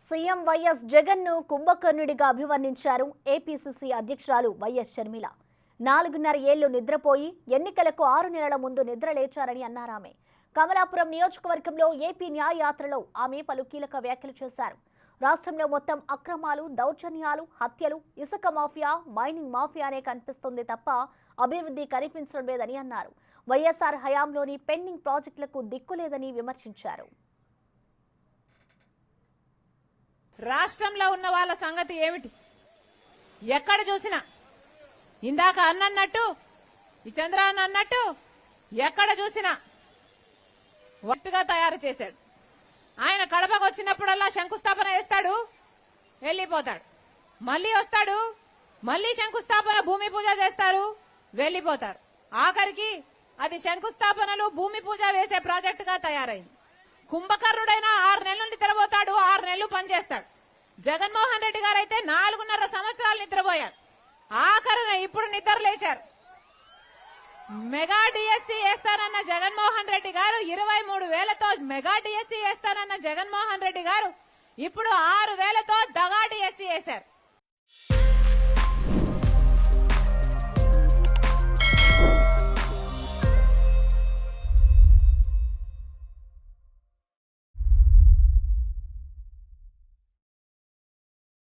CM YS Jagan ను కుంభకర్ణుడిగా అభివర్ణించారు APCC అధ్యక్షురాలు వైఎస్ షర్మిల. 4.5 ఏళ్లు నిద్రపోయి ఎన్నికలకు 6 నెలల ముందు నిద్రలేచారని అన్నారామె. కమలాపురం నియోజకవర్గంలో ఏపీ న్యాయ యాత్రలో ఆమె పలు కీలక వ్యాఖ్యలు చేశారు. రాష్ట్రంలో మొత్తం అక్రమాలు, దౌర్జన్యాలు, హత్యలు, ఇసుక మాఫియా, మైనింగ్ మాఫియానే కనిపిస్తుంది తప్ప అభివృద్ధి కనిపించడం లేదని అన్నారు. వైఎస్ఆర్ హయాంలోని పెండింగ్ ప్రాజెక్టులకు దిక్కులేదని విమర్శించారు. రాష్ట్రంలో ఉన్న వాళ్ళ సంగతి ఏమిటి? ఎక్కడ చూసినా ఇందాక అన్నట్టు ఈ చంద్రబాబు అన్నట్టు ఎక్కడ చూసినా ఒట్టుగా తయారు చేశాడు. ఆయన కడపకు వచ్చినప్పుడల్లా శంకుస్థాపన చేస్తాడు, వెళ్లిపోతాడు. మళ్లీ వస్తాడు, మళ్లీ శంకుస్థాపన, భూమి పూజ చేస్తారు, వెళ్లిపోతారు. ఆఖరికి అది శంకుస్థాపనలు, భూమి పూజ వేసే ప్రాజెక్టుగా తయారైంది. కుంభకర్ణుడైనా 6 నెలలు నిద్రపోతాడు, 6 నెలలు పనిచేస్తాడు. జగన్మోహన్ రెడ్డి గారు అయితే 4.5 సంవత్సరాలు నిద్రపోయారు. ఆఖరున ఇప్పుడు నిద్రలేశారు. మెగా డిఎస్సీ వేస్తానన్న జగన్మోహన్ రెడ్డి గారు 23,000తో మెగా డిఎస్సీ వేస్తానన్న జగన్మోహన్ రెడ్డి గారు ఇప్పుడు 6,000తో దగా డిఎస్సీ వేశారు.